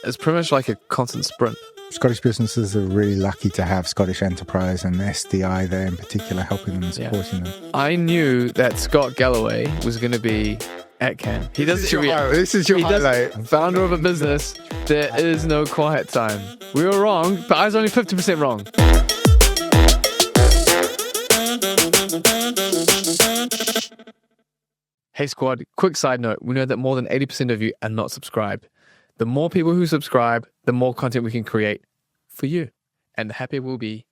it's pretty much like a constant sprint. Scottish businesses are really lucky to have Scottish Enterprise and SDI there in particular, helping them and supporting them. I knew that Scott Galloway was going to be at Cannes. This is your highlight. Founder of a business, there is no quiet time. We were wrong, but I was only 50% wrong. Hey squad, quick side note. We know that more than 80% of you are not subscribed. The more people who subscribe, the more content we can create for you. And the happier we'll be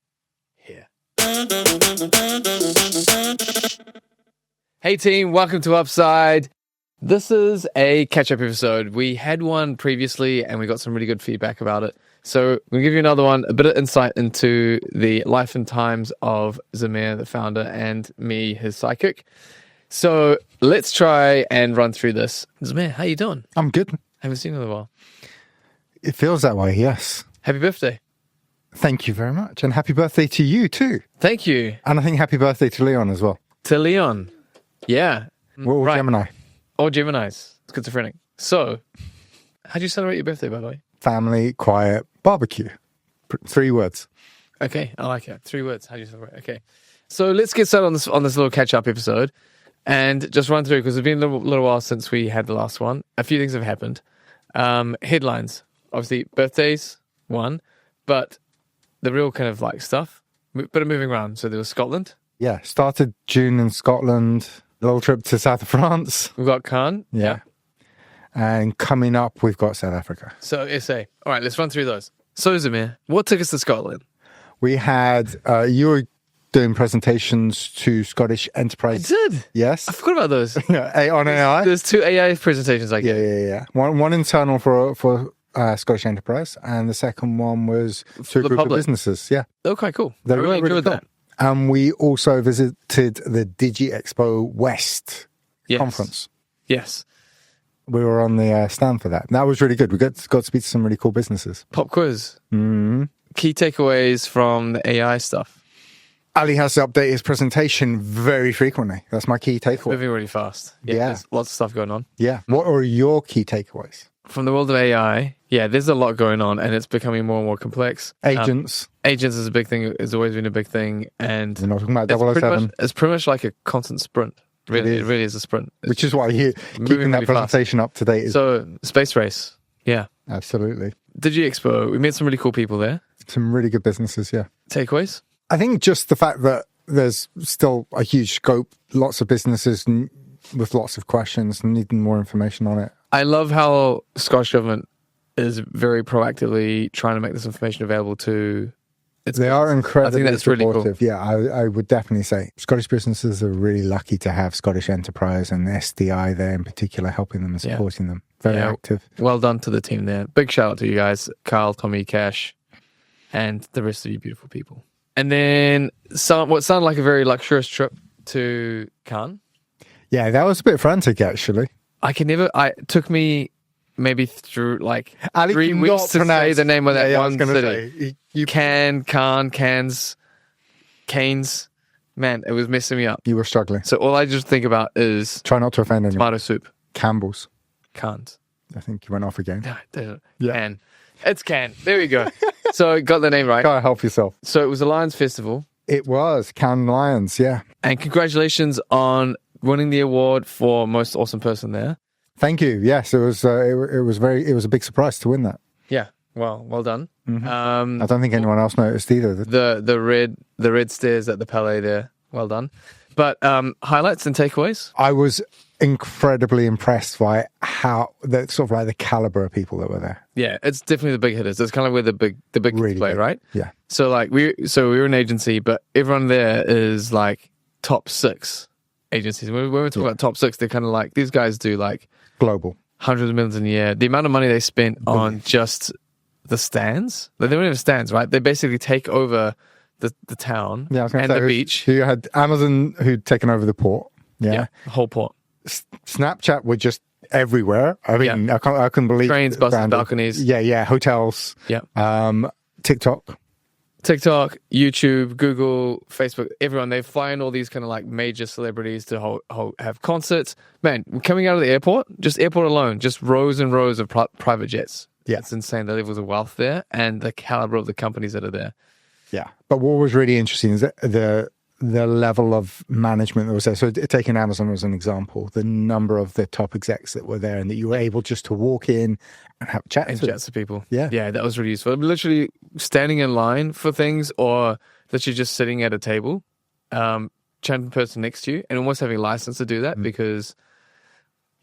here. Hey team, welcome to Upside. This is a catch-up episode. We had one previously and we got some really good feedback about it. So we'll give you another one, a bit of insight into the life and times of Zamir, the founder, and me, his sidekick. So let's try and run through this. Zamir, how you doing? I'm good. Haven't seen you in a while. It feels that way, yes. Happy birthday. Thank you very much. And happy birthday to you too. Thank you. And I think happy birthday to Leon as well. To Leon. Yeah. We're all Gemini. All Geminis. Schizophrenic. So, how'd you celebrate your birthday, by the way? Family, quiet, barbecue. 3 words. Okay, I like it. 3 words. How'd you celebrate? Okay. So let's get started on this little catch-up episode and just run through, because it's been a little while since we had the last one. A few things have happened. Headlines. Obviously, birthdays, one. But the real kind of like stuff, bit of moving around. So there was Scotland. Yeah, started June in Scotland. A little trip to south of France. We've got Cannes. Yeah. And coming up, we've got South Africa. So SA. All right, let's run through those. So Zamir, what took us to Scotland? We had, you were doing presentations to Scottish Enterprise. I did. Yes. I forgot about those. On AI. There's 2 AI presentations I gave. Yeah. One internal for Scottish Enterprise, and the second one was to a group of businesses. Yeah. They were quite cool. They I really enjoyed cool. that. And we also visited the DigiExpo West conference. Yes. We were on the stand for that. That was really good. We got to speak to some really cool businesses. Pop quiz. Mm-hmm. Key takeaways from the AI stuff. Ali has to update his presentation very frequently. That's my key takeaway. Moving really fast. Yeah. There's lots of stuff going on. Yeah. What are your key takeaways? From the world of AI, there's a lot going on and it's becoming more and more complex. Agents. Agents is a big thing. It's always been a big thing. And we're not talking about 007. It's pretty much like a constant sprint. Really, it really is a sprint. Which is why keeping that presentation up to date is... So, space race. Yeah. Absolutely. DigiExpo, we met some really cool people there. Some really good businesses, yeah. Takeaways? I think just the fact that there's still a huge scope, lots of businesses with lots of questions, needing more information on it. I love how Scottish government is very proactively trying to make this information available to its They are incredibly I think that's supportive. Really cool. Yeah, I would definitely say Scottish businesses are really lucky to have Scottish Enterprise and SDI there in particular, helping them and supporting them. Very active. Well done to the team there. Big shout out to you guys, Carl, Tommy, Cash, and the rest of you beautiful people. And then what sounded like a very luxurious trip to Cannes. Yeah, that was a bit frantic actually. It took me maybe through like Ali 3 weeks to say the name of that one city. Canes. Man, it was messing me up. You were struggling. So all I just think about is... Try not to offend anyone. Tomato soup. Campbell's. Cannes. I think you went off again. Cannes. It's Cannes. There we go. So got the name right. Gotta help yourself. So it was a Lions Festival. It was. Cannes Lions, yeah. And congratulations on winning the award for most awesome person there. Thank you. Yes, it was a big surprise to win that. Yeah. Well done. Mm-hmm. I don't think anyone else noticed either. The red stairs at the Palais there. Well done. But highlights and takeaways? I was incredibly impressed by the caliber of people that were there. Yeah, it's definitely the big hitters. It's kind of where the big really play, big. Right? Yeah. So we were an agency, but everyone there is like top 6 agencies. When we talk about top 6, they're kind of like, these guys do like global hundreds of millions in a year. The amount of money they spent on just the stands, they don't even have stands, right? They basically take over the town and the beach. You had Amazon who'd taken over the port. Yeah, the whole port. Snapchat were just everywhere. I mean, I couldn't believe trains, buses, balconies. Yeah, hotels. Yeah. TikTok, YouTube, Google, Facebook, everyone. They fly in all these kind of like major celebrities to have concerts. Man, coming out of the airport, just airport alone, just rows and rows of private jets. Yeah. It's insane the levels of wealth there and the caliber of the companies that are there. Yeah. But what was really interesting is the level of management that was there. So taking Amazon as an example, the number of the top execs that were there and that you were able just to walk in and have chats to people. Yeah. Yeah, that was really useful. Literally standing in line for things or literally just sitting at a table, chatting to the person next to you and almost having a license to do that because...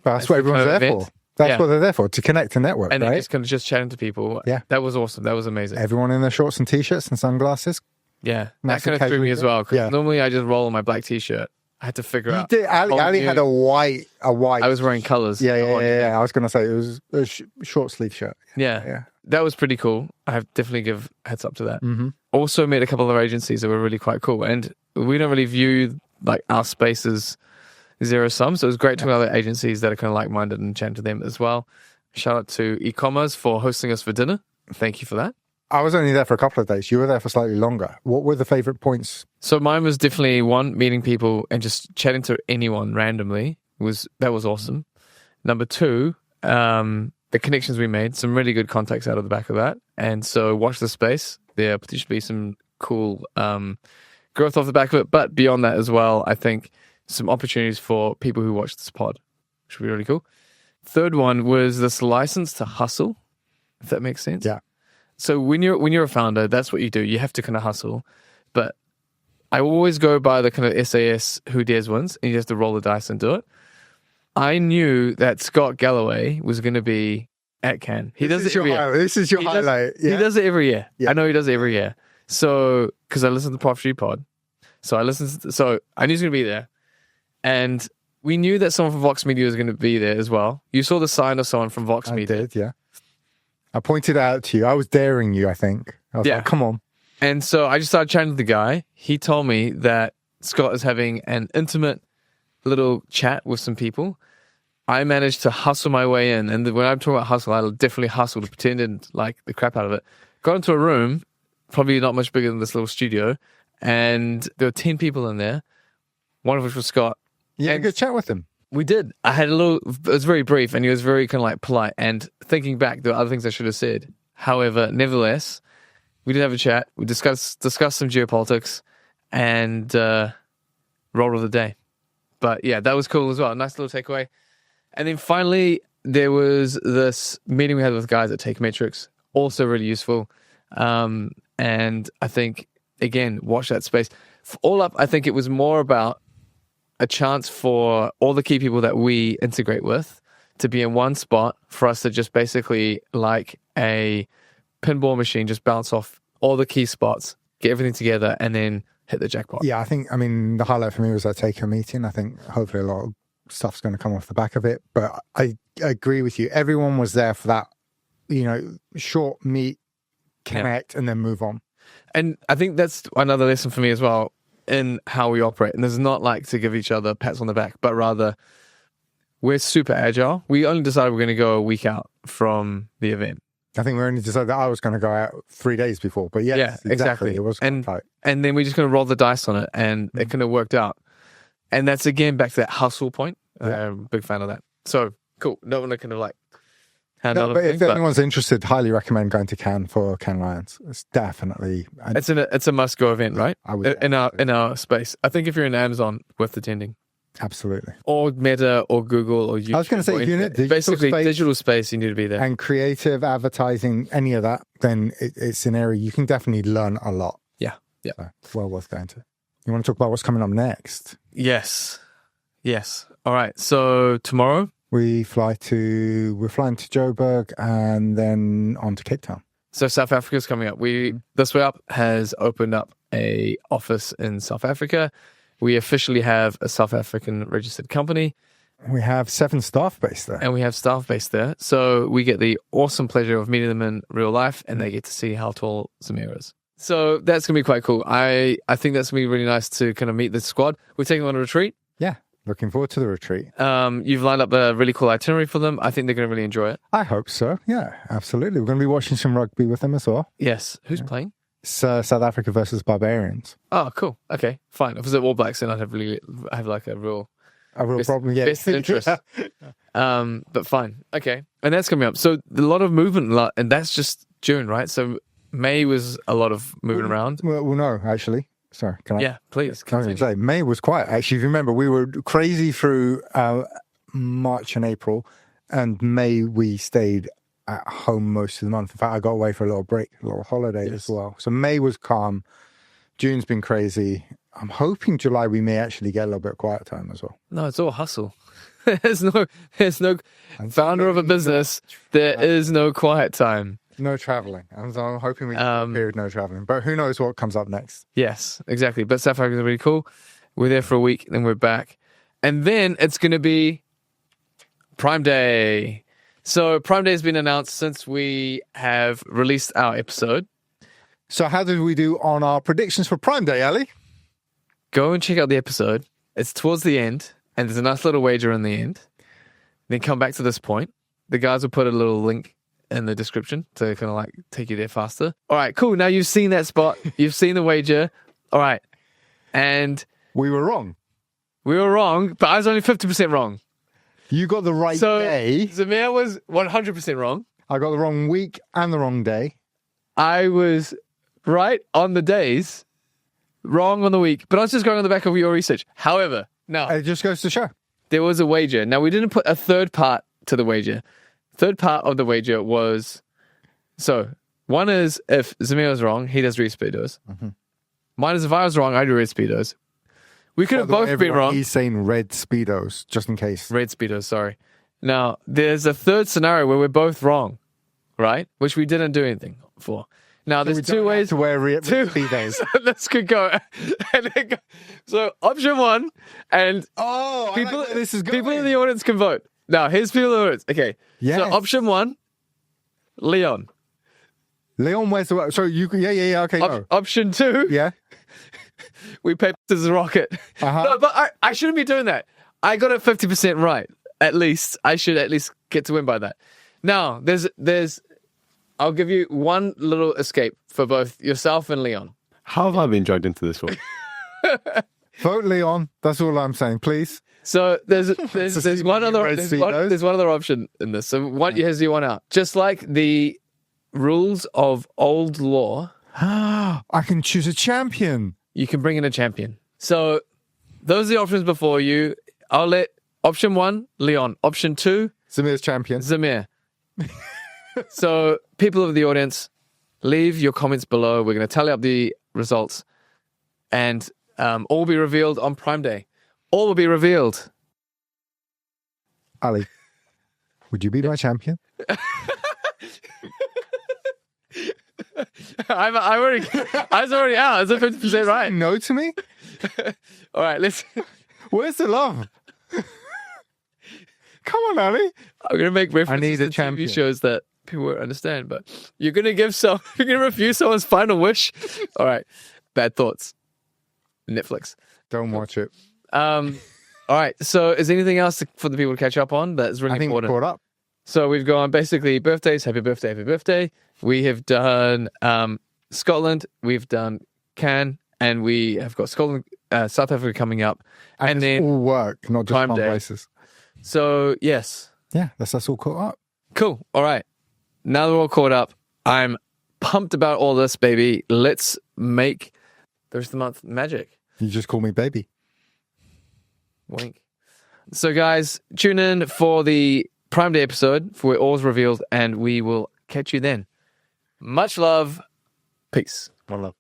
That's what everyone's there for. That's what they're there for, to connect and network, and right? And just kind of just chatting to people. Yeah. That was awesome. That was amazing. Everyone in their shorts and T-shirts and sunglasses. Yeah. That kind of threw me as well. Because normally I just roll on my black T-shirt. I had to figure out. Ali had a white. I was wearing colors. Yeah. I was going to say it was a short sleeve shirt. Yeah. That was pretty cool. I have definitely give heads up to that. Mm-hmm. Also met a couple of agencies that were really quite cool. And we don't really view like our space as zero sum. So it was great to have other agencies that are kind of like-minded and chat to them as well. Shout out to e-commerce for hosting us for dinner. Thank you for that. I was only there for a couple of days. You were there for slightly longer. What were the favorite points? So mine was definitely one, meeting people and just chatting to anyone randomly. That was awesome. Number two, the connections we made, some really good contacts out of the back of that. And so watch the space. There potentially be some cool growth off the back of it. But beyond that as well, I think some opportunities for people who watch this pod, which would be really cool. Third one was this license to hustle, if that makes sense. Yeah. So when you're a founder, that's what you do. You have to kind of hustle. But I always go by the kind of SAS who dares wins, and you have to roll the dice and do it. I knew that Scott Galloway was going to be at Cannes. He does it every year. This is your highlight. He does it every year. Yeah. I know he does it every year. So, because I listen to the Prophecy Pod. So I knew he was going to be there. And we knew that someone from Vox Media was going to be there as well. You saw the sign of someone from Vox Media. I did, yeah. I pointed out to you. I was daring you, I think. I was like, come on. And so I just started chatting to the guy. He told me that Scott is having an intimate little chat with some people. I managed to hustle my way in. And when I'm talking about hustle, I definitely hustled, pretended like the crap out of it. Got into a room, probably not much bigger than this little studio. And there were 10 people in there, one of which was Scott. You had a good chat with him. We did. It was very brief and he was very kind of like polite. And thinking back, there were other things I should have said. However, nevertheless, we did have a chat. We discussed some geopolitics and roll of the day. But yeah, that was cool as well. Nice little takeaway. And then finally, there was this meeting we had with guys at Take Metrics. Also really useful. And I think, again, watch that space. All up, I think it was more about a chance for all the key people that we integrate with to be in one spot for us to just basically like a pinball machine, just bounce off all the key spots, get everything together and then hit the jackpot. Yeah, the highlight for me was that Taker meeting. I think hopefully a lot of stuff's going to come off the back of it, but I agree with you. Everyone was there for that, short meet, connect, and then move on. And I think that's another lesson for me as well in how we operate. And this is not like to give each other pats on the back, but rather we're super agile. We only decided we're going to go a week out from the event. I think we only decided that I was going to go out 3 days before, but yes, yeah, exactly. It was tight. And then we just going to roll the dice on it and it kind of worked out. And that's again back to that hustle point. Yeah. I'm a big fan of that. So cool. Don't want to kind of like if anyone's interested, highly recommend going to Cannes for Cannes Lions. It's definitely it's a must go event, right? I would in our space. I think if you're in Amazon, worth attending. Absolutely. Or Meta or Google or YouTube. I was going to say, if you're in digital space, you need to be there. And creative advertising, any of that, then it's an area you can definitely learn a lot. Yeah. So, well worth going to. You want to talk about what's coming up next? Yes. All right. So tomorrow we're flying to Joburg and then on to Cape Town. So South Africa's coming up. This Way Up has opened up a office in South Africa. We officially have a South African registered company. We have 7 staff based there. And we have staff based there. So we get the awesome pleasure of meeting them in real life and they get to see how tall Zamir is. So that's going to be quite cool. I think that's going to be really nice to kind of meet the squad. We're taking them on a retreat. Yeah. Looking forward to the retreat. You've lined up a really cool itinerary for them. I think they're going to really enjoy it. I hope so. Yeah, absolutely. We're going to be watching some rugby with them as well. Yes. Who's playing? South Africa versus Barbarians. Oh, cool. Okay, fine. If it was All Blacks, then I'd have like a real problem. Yeah, best interest. But fine. Okay. And that's coming up. So a lot of movement, and that's just June, right? So May was a lot of moving around. Well, no, actually. Sorry, can I? Yeah, please. I was going to say, May was quiet. Actually, if you remember, we were crazy through March and April, and May we stayed at home most of the month. In fact, I got away for a little break, a little holiday as well. So May was calm. June's been crazy. I'm hoping July we may actually get a little bit of quiet time as well. No, it's all hustle. There's no founder of a business. There is no quiet time. No traveling. I'm hoping we get a period no traveling. But who knows what comes up next? Yes, exactly. But South Africa is really cool. We're there for a week, then we're back. And then it's going to be Prime Day. So Prime Day has been announced since we have released our episode. So how did we do on our predictions for Prime Day, Ali? Go and check out the episode. It's towards the end, and there's a nice little wager in the end. Then come back to this point. The guys will put a little link in the description to kind of like take you there faster. All right, cool. Now you've seen that spot. You've seen the wager. All right. And we were wrong. We were wrong, but I was only 50% wrong. You got the right day. Zamir was 100% wrong. I got the wrong week and the wrong day. I was right on the days, wrong on the week, but I was just going on the back of your research. However, now it just goes to show. There was a wager. Now, we didn't put a third part to the wager. Third part of the wager was, so one is if Zamir was wrong, he does red speedos. Mm-hmm. Mine is if I was wrong, I do red speedos. We could have both been wrong. He's saying red speedos, just in case. Red speedos, sorry. Now, there's a third scenario where we're both wrong, right? Which we didn't do anything for. Now, there's two ways to wear red speedos. This could go. So, option one, and people, this is people in the audience can vote. Now, here's people in the audience. Okay. Yes. So, option one, Leon. Leon wears the... So, you... Yeah. Okay, no. Option two. Yeah. We paper, scissors, rocket. Uh-huh. No, but I shouldn't be doing that. I got it 50% right. At least. I should at least get to win by that. Now, there's... I'll give you one little escape for both yourself and Leon. How have I been dragged into this one? Vote Leon. That's all I'm saying, please. So there's one other option in this. So here's the one out. Just like the rules of old law, I can choose a champion. You can bring in a champion. So those are the options before you. I'll let option one, Leon. Option two, Zamir's champion. Zamir. So people of the audience, leave your comments below. We're going to tally up the results, and all will be revealed on Prime Day. All will be revealed. Ali, would you be my champion? I was already out. Is it 50% right? No to me? All right, let's... Where's the love? Come on, Ali. I'm going to make references I need a to champion. TV shows that people won't understand, but you're going to refuse someone's final wish? All right. Bad thoughts. Netflix. Don't watch it. All right. So is there anything else for the people to catch up on that's really important? I think we're caught up. So we've gone basically birthdays, happy birthday, happy birthday. We have done Scotland, we've done Cannes, and we have got Scotland, South Africa coming up. And then all work, not just fun places. So, yes. Yeah, that's us all caught up. Cool. All right. Now that we're all caught up, I'm pumped about all this, baby. Let's make the rest of the month magic. You just call me baby. Wink. So, guys, tune in for the Prime Day episode for where all's revealed, and we will catch you then. Much love. Peace. One love.